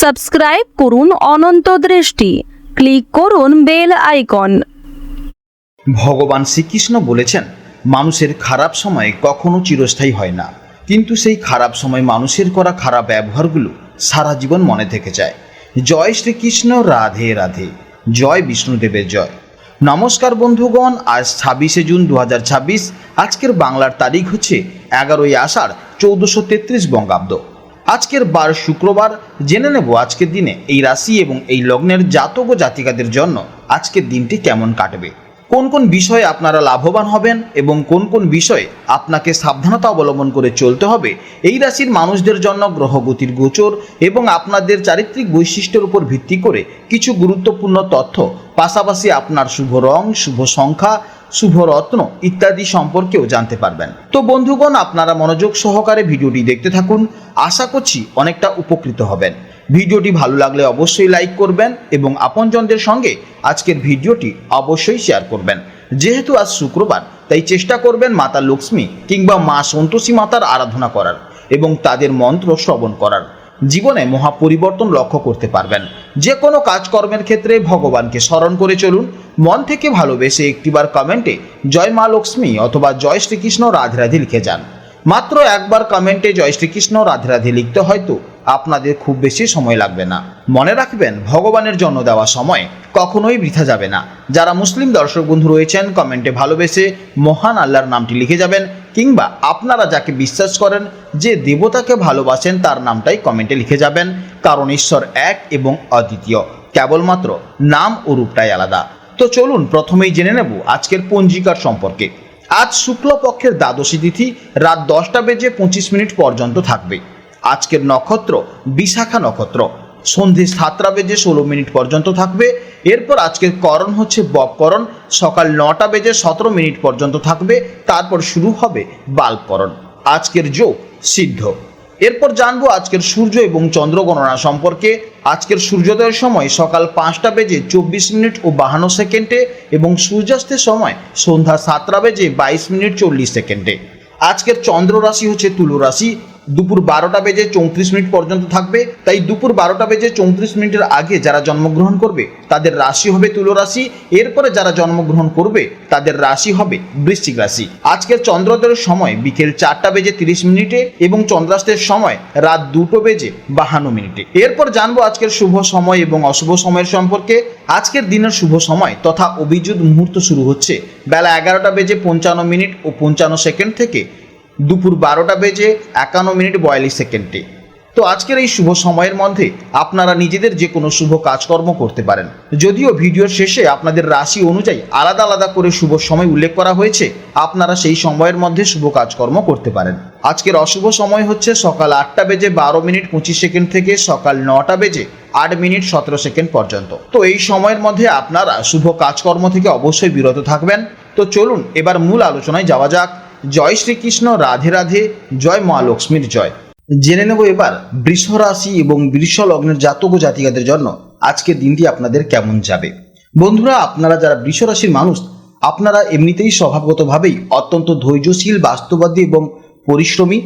Subscribe করুন অনন্ত দৃষ্টি, click করুন বেল আইকন। ভগবান শ্রীকৃষ্ণ বলেছেন, মানুষের খারাপ সময় কখনো চিরস্থায়ী হয় না, কিন্তু সেই খারাপ সময় মানুষের করা খারাপ ব্যবহারগুলো সারা জীবন মনে থেকে যায়। জয় শ্রীকৃষ্ণ, রাধে রাধে, জয় বিষ্ণুদেবের জয়। নমস্কার বন্ধুগণ, আজ 26শে জুন 2026। আজকের বাংলার তারিখ হচ্ছে 11ই আষাঢ় 1433 বঙ্গাব্দ। আজকের বার শুক্রবার। জেনে নেব আজকের দিনে এই রাশি এবং এই লগ্নের জাতক ও জাতিকাদের জন্য আজকের দিনটি কেমন কাটবে, কোন কোন বিষয়ে আপনারা লাভবান হবেন এবং কোন কোন বিষয়ে আপনাকে সাবধানতা অবলম্বন করে চলতে হবে। এই রাশির মানুষদের জন্য গ্রহগতির গোচর এবং আপনাদের চারিত্রিক বৈশিষ্ট্যের উপর ভিত্তি করে কিছু গুরুত্বপূর্ণ তথ্য, পাশাপাশি আপনার শুভ রং, শুভ সংখ্যা, শুভ রত্ন ইত্যাদি সম্পর্কেও জানতে পারবেন। তো বন্ধুগণ, আপনারা মনোযোগ সহকারে ভিডিওটি দেখতে থাকুন। আশা করছি অনেকটা উপকৃত হবেন। ভিডিওটি ভালো লাগলে অবশ্যই লাইক করবেন এবং আপনজনদের সঙ্গে আজকের ভিডিওটি অবশ্যই শেয়ার করবেন। যেহেতু আজ শুক্রবার, তাই চেষ্টা করবেন মাতা লক্ষ্মী কিংবা মা সন্তোষী মাতার আরাধনা করার এবং তাদের মন্ত্র শ্রবণ করার। জীবনে মহা পরিবর্তন লক্ষ্য করতে পারবেন। যে কোনো কাজকর্মের ক্ষেত্রে ভগবানকে স্মরণ করে চলুন। মন থেকে ভালোবেসে একটিবার কমেন্টে জয় মা লক্ষ্মী অথবা জয় শ্রীকৃষ্ণ রাধে রাধে লিখে যান। মাত্র একবার কমেন্টে জয় শ্রীকৃষ্ণ রাধে রাধে লিখতে হয়তো আপনাদের খুব বেশি সময় লাগবে না। মনে রাখবেন, ভগবানের জন্য দেওয়া সময় কখনোই বৃথা যাবে না। যারা মুসলিম দর্শক বন্ধু রয়েছেন, কমেন্টে ভালোবেসে মহান আল্লাহর নামটি লিখে যাবেন, কিংবা আপনারা যাকে বিশ্বাস করেন, যে দেবতাকে ভালোবাসেন, তার নামটাই কমেন্টে লিখে যাবেন। কারণ ঈশ্বর এক এবং অদ্বিতীয়, কেবলমাত্র নাম ও রূপটাই আলাদা। তো চলুন প্রথমেই জেনে নেব আজকের পঞ্জিকার সম্পর্কে। আজ শুক্লপক্ষের দ্বাদশী তিথি রাত 10:25 পর্যন্ত থাকবে। আজকের নক্ষত্র বিশাখা নক্ষত্র, সন্ধে 7:16 পর্যন্ত থাকবে। এরপর আজকের করণ হচ্ছে বপকরণ, সকাল 9:17 পর্যন্ত থাকবে। তারপর শুরু হবে বাল্বকরণ। আজকের যোগ সিদ্ধ। এরপর জানবো আজকের সূর্য এবং চন্দ্র গণনা সম্পর্কে। আজকের সূর্যোদয়ের সময় সকাল 5:24 এবং সূর্যাস্তের সময় সন্ধ্যা 7:22 আজকের চন্দ্র রাশি হচ্ছে তুলা রাশি। দুপুর 12:34 পর্যন্ত থাকবে। তাই দুপুর 12:34 আগে যারা জন্মগ্রহণ করবে তাদের রাশি হবে তুলা রাশি। এরপরে যারা জন্মগ্রহণ করবে তাদের রাশি হবে বৃশ্চিক রাশি। আজকের চন্দ্রোদয়ের সময় বিকেল 4:30 এবং চন্দ্রাস্তের সময় রাত 2:52। এরপর জানবো আজকের শুভ সময় এবং অশুভ সময়ের সম্পর্কে। আজকের দিনের শুভ সময় তথা অভিজিৎ মুহূর্ত শুরু হচ্ছে বেলা 11:55 থেকে দুপুর 12:51 তো আজকের এই শুভ সময়ের মধ্যে আপনারা নিজেদের যে কোনো শুভ কাজকর্ম করতে পারেন। যদিও ভিডিওর শেষে আপনাদের রাশি অনুযায়ী আলাদা আলাদা করে শুভ সময় উল্লেখ করা হয়েছে, আপনারা সেই সময়ের মধ্যে শুভ কাজকর্ম করতে পারেন। আজকের অশুভ সময় হচ্ছে সকাল 8:12:25 থেকে সকাল 9:08:17 পর্যন্ত। তো এই সময়ের মধ্যে আপনারা শুভ কাজকর্ম থেকে অবশ্যই বিরত থাকবেন। তো চলুন এবার মূল আলোচনায় যাওয়া যাক। জয় শ্রীকৃষ্ণ, রাধে রাধে, জয় মা লক্ষ্মীর জয়। জেনে নেব এবার বৃষ রাশি এবং বৃষ লগ্নের জাতক ও জাতিকাদের জন্য আজকের দিনটি আপনাদের কেমন যাবে। বন্ধুরা, আপনারা যারা বৃষ রাশির মানুষ, আপনারা এমনিতেই স্বভাবগতভাবেই অত্যন্ত ধৈর্যশীল, বাস্তববাদী এবং পরিশ্রমী।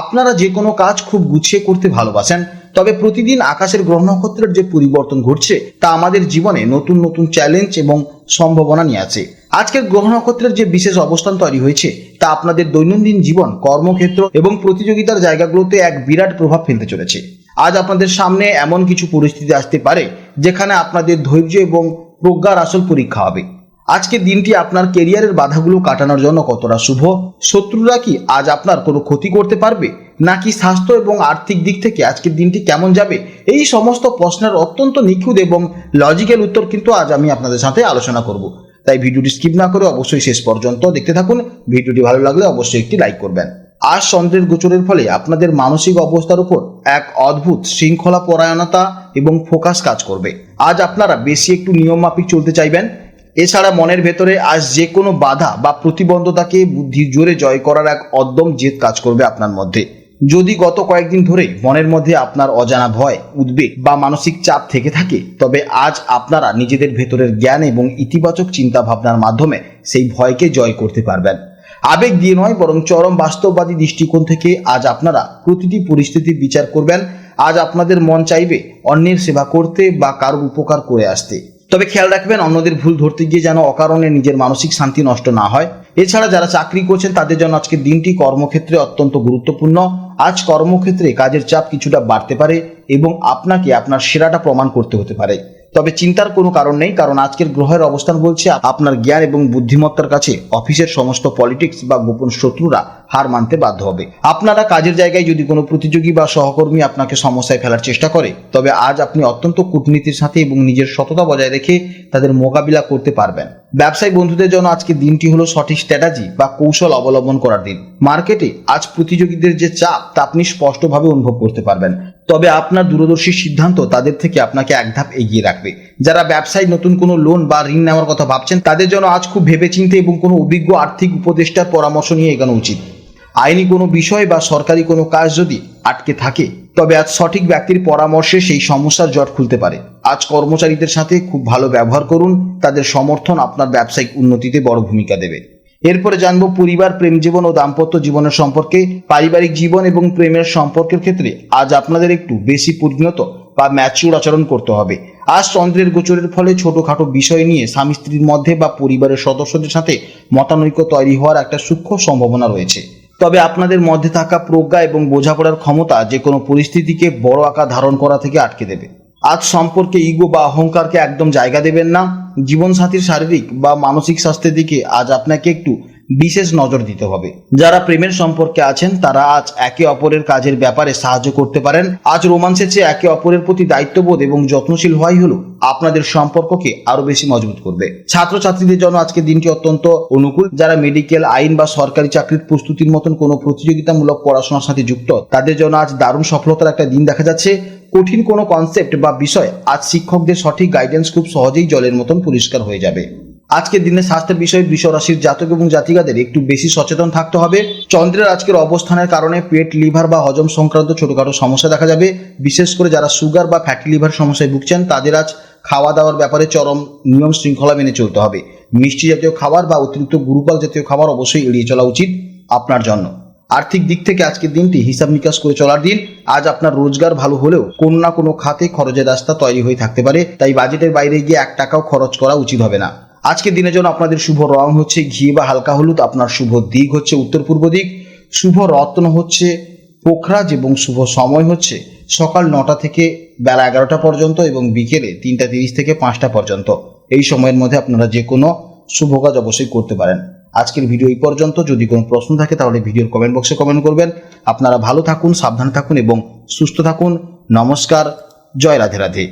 আপনারা যে কোনো কাজ খুব গুছিয়ে করতে ভালোবাসেন। তবে প্রতিদিন আকাশের গ্রহ নক্ষত্রের যে পরিবর্তন ঘটছে তা আমাদের জীবনে নতুন নতুন চ্যালেঞ্জ এবং সম্ভাবনা নিয়ে আসে। আজকের গ্রহ নক্ষত্রের যে বিশেষ অবস্থান তৈরি হয়েছে তা আপনাদের দৈনন্দিন জীবন, কর্মক্ষেত্র এবং প্রতিযোগিতার জায়গাগুলোতে এক বিরাট প্রভাব ফেলতে চলেছে। আজ আপনাদের সামনে এমন কিছু পরিস্থিতি আসতে পারে যেখানে আপনাদের ধৈর্য এবং প্রজ্ঞার আসল পরীক্ষা হবে। আজকের দিনটি আপনার কেরিয়ারের বাধাগুলো কাটানোর জন্য কতটা শুভ। শত্রুরা কি আজ আপনার কোনো ক্ষতি করতে পারবে, নাকি স্বাস্থ্য এবং আর্থিক দিক থেকে আজকের দিনটি কেমন যাবে, এই সমস্ত প্রশ্নের অত্যন্ত নিখুঁত এবং লজিক্যাল উত্তর কিন্তু আজ আমি আপনাদের সাথে আলোচনা করব। তাই ভিডিওটি স্কিপ না করে অবশ্যই শেষ পর্যন্ত দেখতে থাকুন। ভিডিওটি ভালো লাগলে অবশ্যই একটি লাইক করবেন। আজ চন্দ্রের গোচরের ফলে আপনাদের মানসিক অবস্থার উপর এক অদ্ভুত শৃঙ্খলা পরায়ণতা এবং ফোকাস কাজ করবে। আজ আপনারা বেশি একটু নিয়ম মাফিক চলতে চাইবেন। এছাড়া মনের ভেতরে আজ যে কোনো বাধা বা প্রতিবন্ধতাকে বুদ্ধির জোরে জয় করার এক অদ্যম জেদ কাজ করবে আপনার মধ্যে। যদি গত কয়েকদিন ধরে মনের মধ্যে আপনার অজানা ভয়, উদ্বেগ বা মানসিক চাপ থেকে থাকে, তবে আজ আপনারা নিজেদের ভেতরের জ্ঞান এবং ইতিবাচক চিন্তা ভাবনার মাধ্যমে সেই ভয়কে জয় করতে পারবেন। আবেগ দিয়ে নয়, বরং চরম বাস্তববাদী দৃষ্টিকোণ থেকে আজ আপনারা প্রতিটি পরিস্থিতির বিচার করবেন। আজ আপনাদের মন চাইবে অন্যের সেবা করতে বা কারোর উপকার করে আসতে। তবে খেয়াল রাখবেন অন্যদের ভুল ধরতে গিয়ে যেন অকারণে নিজের মানসিক শান্তি নষ্ট না হয়। এছাড়া যারা চাকরি করছেন তাদের জন্য আজকের দিনটি কর্মক্ষেত্রে অত্যন্ত গুরুত্বপূর্ণ। আজ কর্মক্ষেত্রে কাজের চাপ কিছুটা বাড়তে পারে এবং আপনাকে আপনার সেরাটা প্রমাণ করতে হতে পারে। তবে চিন্তার কোনো কারণ নেই, কারণ আজকের গ্রহের অবস্থান বলছে আপনার জ্ঞান এবং বুদ্ধিমত্তার কাছে অফিসের সমস্ত পলিটিক্স বা গোপন শত্রুরা হার মানতে বাধ্য হবে। আপনারা কাজের জায়গায় যদি কোনো প্রতিযোগী বা সহকর্মী আপনাকে সমস্যায় ফেলার চেষ্টা করে, তবে আজ আপনি অত্যন্ত কূটনীতির সাথে এবং নিজের সততা বজায় রেখে তাদের মোকাবিলা করতে পারবেন। ব্যবসায়ী বন্ধুদের জন্য আজকের দিনটি হলো সঠিক স্ট্র্যাটেজি বা কৌশল অবলম্বন করার দিন। মার্কেটে আজ প্রতিযোগীদের যে চাপ তা আপনি স্পষ্টভাবে অনুভব করতে পারবেন, তবে আপনার দূরদর্শী সিদ্ধান্ত তাদের থেকে আপনাকে এক ধাপ এগিয়ে রাখবে। যারা ব্যবসায় নতুন কোনো লোন বা ঋণ নেওয়ার কথা ভাবছেন তাদের জন্য আজ খুব ভেবেচিন্তে এবং কোনো অভিজ্ঞ আর্থিক উপদেষ্টার পরামর্শ নিয়ে এগোনো উচিত। আইনি কোনো বিষয় বা সরকারি কোনো কাজ যদি আটকে থাকে, তবে আজ সঠিক ব্যক্তির পরামর্শে সেই সমস্যার জট খুলতে পারে। আজ কর্মচারীদের সাথে খুব ভালো ব্যবহার করুন, তাদের সমর্থন আপনার ব্যবসায়িক উন্নতিতে বড় ভূমিকা দেবে। এরপরে জানবো পরিবার, প্রেম জীবন ও দাম্পত্য জীবনের সম্পর্কে। পারিবারিক জীবন এবং প্রেমের সম্পর্কের ক্ষেত্রে আজ আপনাদের একটু বেশি পরিণত বা ম্যাচিউর আচরণ করতে হবে। আজ চন্দ্রের গোচরের ফলে ছোটখাটো বিষয় নিয়ে স্বামী স্ত্রীর মধ্যে বা পরিবারের সদস্যদের সাথে মতানৈক্য তৈরি হওয়ার একটা সূক্ষ্ম সম্ভাবনা রয়েছে। তবে আপনাদের মধ্যে থাকা প্রজ্ঞা এবং বোঝাপড়ার ক্ষমতা যে কোনো পরিস্থিতিকে বড় আকার ধারণ করা থেকে আটকে দেবে। আজ সম্পর্কে ইগো বা অহংকারকে একদম জায়গা দেবেন না। জীবনসাথীর শারীরিক বা মানসিক স্বাস্থ্যের দিকে আজ আপনাকে একটু বিশেষ নজর দিতে হবে। যারা প্রেমের সম্পর্কে আছেন তারা আজ একে অপরের কাজের ব্যাপারে সাহায্য করতে পারেন। আজ রোমান্সের চেয়ে একে অপরের প্রতি দায়িত্ববোধ এবং যত্নশীল হওয়াই হলো আপনাদের সম্পর্ককে আরো বেশি মজবুত করবে। ছাত্রছাত্রীদের জন্য আজকের দিনটি অত্যন্ত অনুকূল। যারা মেডিকেল, আইন বা সরকারি চাকরির প্রস্তুতির মতন কোনো প্রতিযোগিতামূলক পড়াশোনার সাথে যুক্ত, তাদের জন্য আজ দারুণ সফলতার একটা দিন দেখা যাচ্ছে। কঠিন কোনো কনসেপ্ট বা বিষয় আজ শিক্ষকদের সঠিক গাইডেন্স খুব সহজেই জলের মতন পরিষ্কার হয়ে যাবে। আজকের দিনে স্বাস্থ্যের বিষয়ে বৃষ রাশির জাতক এবং জাতিকাদের একটু বেশি সচেতন থাকতে হবে। চন্দ্রের আজকের অবস্থানের কারণে পেট, লিভার বা হজম সংক্রান্ত ছোটখাটো সমস্যা দেখা যাবে। বিশেষ করে যারা সুগার বা ফ্যাটি লিভার সমস্যায় ভুগছেন তাদের আজ খাওয়া দাওয়ার ব্যাপারে চরম নিয়ম শৃঙ্খলা মেনে চলতে হবে। মিষ্টি জাতীয় খাবার বা অতিরিক্ত গুরুপাক জাতীয় খাবার অবশ্যই এড়িয়ে চলা উচিত আপনার জন্য। আর্থিক দিক থেকে আজকের দিনটি হিসাব নিকাশ করে চলার দিন। আজ আপনার রোজগার ভালো হলেও কোনো না কোনো খাতে খরচের রাস্তা তৈরি হয়ে থাকতে পারে, তাই বাজেটের বাইরে গিয়ে 1 টাকাও খরচ করা উচিত হবে না। আজকের দিনের জন্য আপনাদের শুভ রং হচ্ছে ঘি বা হালকা হলুদ। আপনার শুভ দিক হচ্ছে উত্তর পূর্ব দিক। শুভ রত্ন হচ্ছে পোখরাজ এবং শুভ সময় হচ্ছে সকাল 9টা থেকে বেলা 11টা পর্যন্ত এবং বিকেলে 3টা 30 থেকে 5টা পর্যন্ত। এই সময়ের মধ্যে আপনারা যে কোনো শুভ কাজ অবশ্যই করতে পারেন। আজকের ভিডিও এই পর্যন্ত। যদি কোনো প্রশ্ন থাকে তাহলে ভিডিওর কমেন্ট বক্সে কমেন্ট করবেন। আপনারা ভালো থাকুন, সাবধানে থাকুন এবং সুস্থ থাকুন। নমস্কার, জয় রাধে রাধে।